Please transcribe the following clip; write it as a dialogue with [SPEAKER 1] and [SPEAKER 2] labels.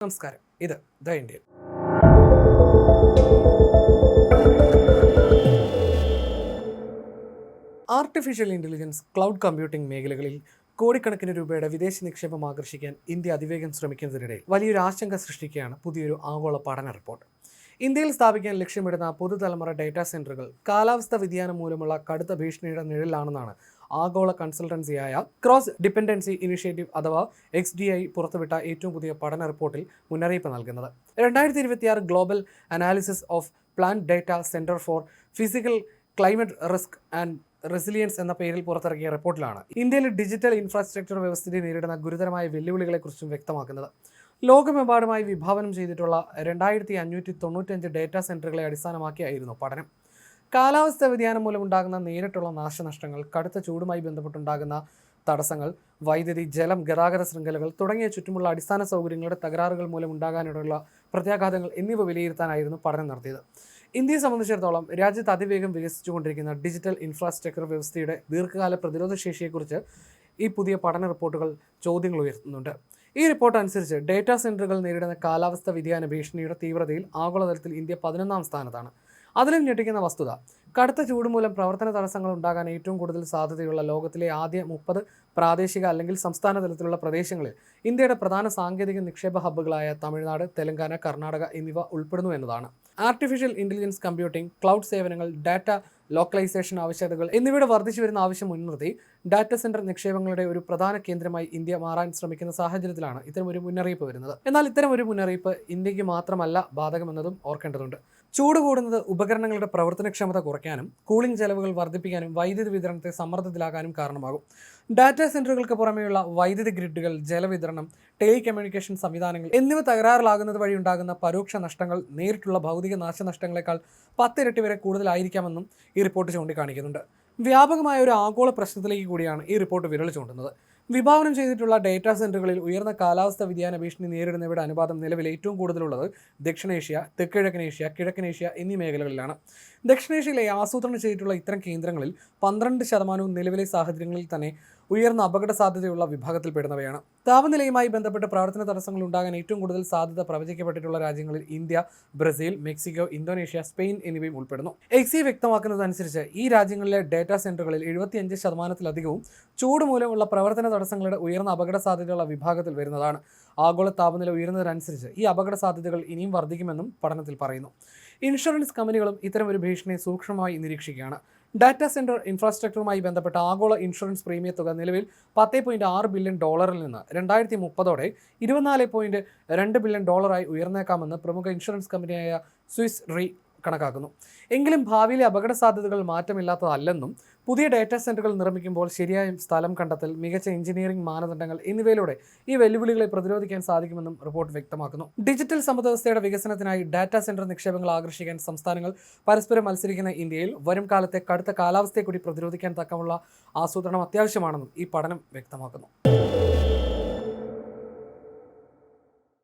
[SPEAKER 1] നമസ്കാരം, ഇത് the Indian. Artificial intelligence, cloud computing മേഖലകളിൽ കോടിക്കണക്കിന് രൂപയുടെ വിദേശ നിക്ഷേപം ആകർഷിക്കാൻ ഇന്ത്യ അതിവേഗം ശ്രമിക്കുന്നതിനിടയിൽ വലിയൊരു ആശങ്ക സൃഷ്ടിക്കുകയാണ് പുതിയൊരു ആഗോള പഠന റിപ്പോർട്ട്. ഇന്ത്യയിൽ സ്ഥാപിക്കാൻ ലക്ഷ്യമിടുന്ന പുതുതലമുറ ഡേറ്റാ സെന്ററുകൾ കാലാവസ്ഥാ വ്യതിയാനം മൂലമുള്ള കടുത്ത ഭീഷണിയുടെ നിഴലിലാണെന്നാണ് ആഗോള കൺസൾട്ടൻസിയായ ക്രോസ് ഡിപെൻഡൻസി ഇനിഷ്യേറ്റീവ് അഥവാ XDI പുറത്തുവിട്ട ഏറ്റവും പുതിയ പഠന റിപ്പോർട്ടിൽ മുന്നറിയിപ്പ് നൽകുന്നത്. 2026 global analysis of plant data centre for physical climate risk and resilience എന്ന പേരിൽ പുറത്തിറക്കിയ റിപ്പോർട്ടിലാണ് ഇന്ത്യയിലെ ഡിജിറ്റൽ ഇൻഫ്രാസ്ട്രക്ചർ വ്യവസ്ഥിതി നേരിടുന്ന ഗുരുതരമായ വെല്ലുവിളികളെക്കുറിച്ചും വ്യക്തമാക്കുന്നത്. ലോകമെമ്പാടുമായി വിഭാവനം ചെയ്തിട്ടുള്ള 2595 ഡേറ്റാ സെന്ററുകളെ അടിസ്ഥാനമാക്കിയായിരുന്നു പഠനം. കാലാവസ്ഥാ വ്യതിയാനം മൂലമുണ്ടാകുന്ന നേരിട്ടുള്ള നാശനഷ്ടങ്ങൾ, കടുത്ത ചൂടുമായി ബന്ധപ്പെട്ടുണ്ടാകുന്ന തടസ്സങ്ങൾ, വൈദ്യുതി, ജലം, ഗതാഗത ശൃംഖലകൾ തുടങ്ങിയ ചുറ്റുമുള്ള അടിസ്ഥാന സൗകര്യങ്ങളുടെ തകരാറുകൾ മൂലമുണ്ടാകാനിടയുള്ള പ്രത്യാഘാതങ്ങൾ എന്നിവ വിലയിരുത്താനായിരുന്നു പഠനം നടത്തിയത്. ഇന്ത്യയെ സംബന്ധിച്ചിടത്തോളം രാജ്യത്ത് അതിവേഗം വികസിച്ചുകൊണ്ടിരിക്കുന്ന ഡിജിറ്റൽ ഇൻഫ്രാസ്ട്രക്ചർ വ്യവസ്ഥയുടെ ദീർഘകാല പ്രതിരോധ ശേഷിയെക്കുറിച്ച് ഈ പുതിയ പഠന റിപ്പോർട്ടുകൾ ചോദ്യങ്ങൾ ഉയർത്തുന്നുണ്ട്. ഈ റിപ്പോർട്ട് അനുസരിച്ച് ഡേറ്റാ സെന്ററുകൾ നേരിടുന്ന കാലാവസ്ഥാ വ്യതിയാന ഭീഷണിയുടെ തീവ്രതയിൽ ആഗോളതലത്തിൽ ഇന്ത്യ 11ാം സ്ഥാനത്താണ്. അതിലും ഞെട്ടിക്കുന്ന വസ്തുത, കടുത്ത ചൂട് മൂലം പ്രവർത്തന തടസ്സങ്ങൾ ഉണ്ടാകാൻ ഏറ്റവും കൂടുതൽ സാധ്യതയുള്ള ലോകത്തിലെ ആദ്യ 30 പ്രാദേശിക അല്ലെങ്കിൽ സംസ്ഥാന തലത്തിലുള്ള പ്രദേശങ്ങളിൽ ഇന്ത്യയുടെ പ്രധാന സാങ്കേതിക നിക്ഷേപ ഹബ്ബുകളായ തമിഴ്നാട്, തെലങ്കാന, കർണാടക എന്നിവ ഉൾപ്പെടുന്നു എന്നതാണ്. ആർട്ടിഫിഷ്യൽ ഇൻ്റലിജൻസ്, കമ്പ്യൂട്ടിംഗ്, ക്ലൗഡ് സേവനങ്ങൾ, ഡാറ്റ ലോക്കലൈസേഷൻ ആവശ്യകതകൾ എന്നിവയുടെ വർദ്ധിച്ചു വരുന്ന ആവശ്യം മുൻനിർത്തി ഡാറ്റ സെന്റർ നിക്ഷേപങ്ങളുടെ ഒരു പ്രധാന കേന്ദ്രമായി ഇന്ത്യ മാറാൻ ശ്രമിക്കുന്ന സാഹചര്യത്തിലാണ് ഇത്തരമൊരു മുന്നറിയിപ്പ് വരുന്നത്. എന്നാൽ ഇത്തരമൊരു മുന്നറിയിപ്പ് ഇന്ത്യക്ക് മാത്രമല്ല ബാധകമെന്നതും ഓർക്കേണ്ടതുണ്ട്. ചൂട് കൂടുന്നത് ഉപകരണങ്ങളുടെ പ്രവർത്തനക്ഷമത കുറയ്ക്കാനും കൂളിംഗ് ചെലവുകൾ വർദ്ധിപ്പിക്കാനും വൈദ്യുതി വിതരണത്തെ സമ്മർദ്ദത്തിലാകാനും കാരണമാകും. ഡാറ്റാ സെന്ററുകൾക്ക് പുറമെയുള്ള വൈദ്യുതി ഗ്രിഡുകൾ, ജലവിതരണം, ടെലികമ്മ്യൂണിക്കേഷൻ സംവിധാനങ്ങൾ എന്നിവ തകരാറിലാകുന്നത് വഴി ഉണ്ടാകുന്ന പരോക്ഷ നഷ്ടങ്ങൾ നേരിട്ടുള്ള ഭൗതിക നാശനഷ്ടങ്ങളെക്കാൾ 10 ഇരട്ടി വരെ കൂടുതലായിരിക്കാമെന്നും ഈ റിപ്പോർട്ട് ചൂണ്ടിക്കാണിക്കുന്നുണ്ട്. വ്യാപകമായ ഒരു ആഗോള പ്രശ്നത്തിലേക്ക് കൂടിയാണ് ഈ റിപ്പോർട്ട് വിരൽ ചൂണ്ടുന്നത്. വിഭാവനം ചെയ്തിട്ടുള്ള ഡേറ്റാ സെന്ററുകളിൽ ഉയർന്ന കാലാവസ്ഥാ വ്യതിയാന ഭീഷണി നേരിടുന്നവരുടെ അനുപാതം നിലവിൽ ഏറ്റവും കൂടുതലുള്ളത് ദക്ഷിണേഷ്യ, തെക്കിഴക്കൻ ഏഷ്യ, കിഴക്കനേഷ്യ എന്നീ മേഖലകളിലാണ്. ദക്ഷിണേഷ്യയിലെ ആസൂത്രണം ചെയ്തിട്ടുള്ള ഇത്തരം കേന്ദ്രങ്ങളിൽ 12% നിലവിലെ സാഹചര്യങ്ങളിൽ തന്നെ ഉയർന്ന അപകട സാധ്യതയുള്ള വിഭാഗത്തിൽപ്പെടുന്നവയാണ്. താപനിലയുമായി ബന്ധപ്പെട്ട് പ്രവർത്തന തടസ്സങ്ങൾ ഉണ്ടാകാൻ ഏറ്റവും കൂടുതൽ സാധ്യത പ്രവചിക്കപ്പെട്ടിട്ടുള്ള രാജ്യങ്ങളിൽ India, Brazil, Mexico, Indonesia, Spain എന്നിവയും ഉൾപ്പെടുന്നു. XE വ്യക്തമാക്കുന്നതനുസരിച്ച് ഈ രാജ്യങ്ങളിലെ ഡേറ്റാ സെന്ററുകളിൽ 75%-ലധികവും ചൂട് മൂലമുള്ള പ്രവർത്തന തടസ്സങ്ങളുടെ ഉയർന്ന അപകട സാധ്യതയുള്ള വിഭാഗത്തിൽ വരുന്നതാണ്. ആഗോള താപനില ഉയരുന്നതിനനുസരിച്ച് ഈ അപകട സാധ്യതകൾ ഇനിയും വർദ്ധിക്കുമെന്നും പഠനത്തിൽ പറയുന്നു. ഇൻഷുറൻസ് കമ്പനികളും ഇത്തരം ഒരു ഭീഷണിയെ സൂക്ഷ്മമായി നിരീക്ഷിക്കുകയാണ്. ഡാറ്റാ സെന്റർ ഇൻഫ്രാസ്ട്രക്ചറുമായി ബന്ധപ്പെട്ട ആഗോള ഇൻഷുറൻസ് പ്രീമിയ തുക നിലവിൽ $10.6 ബില്യൺ നിന്ന് 2030 $24.2 ബില്യൺ ഉയർന്നേക്കാമെന്ന് പ്രമുഖ ഇൻഷുറൻസ് കമ്പനിയായ സ്വിസ് റീ കണക്കാക്കുന്നു. എങ്കിലും ഭാവിയിലെ അപകട സാധ്യതകൾ മാറ്റമില്ലാത്തതല്ലെന്നും പുതിയ ഡാറ്റാ സെന്ററുകൾ നിർമ്മിക്കുമ്പോൾ ശരിയായ സ്ഥലം കണ്ടെത്തൽ, മികച്ച എഞ്ചിനീയറിംഗ് മാനദണ്ഡങ്ങൾ എന്നിവയിലൂടെ ഈ വെല്ലുവിളികളെ പ്രതിരോധിക്കാൻ സാധിക്കുമെന്നും റിപ്പോർട്ട് വ്യക്തമാക്കുന്നു. ഡിജിറ്റൽ സമ്പദ്വ്യവസ്ഥയുടെ വികസനത്തിനായി ഡാറ്റാ സെന്റർ നിക്ഷേപങ്ങൾ ആകർഷിക്കാൻ സംസ്ഥാനങ്ങൾ പരസ്പരം മത്സരിക്കുന്ന ഇന്ത്യയിൽ വരും കാലത്തെ കടുത്ത കാലാവസ്ഥയെ കൂടി പ്രതിരോധിക്കാൻ തക്കമുള്ള ആസൂത്രണം അത്യാവശ്യമാണെന്നും ഈ പഠനം വ്യക്തമാക്കുന്നു.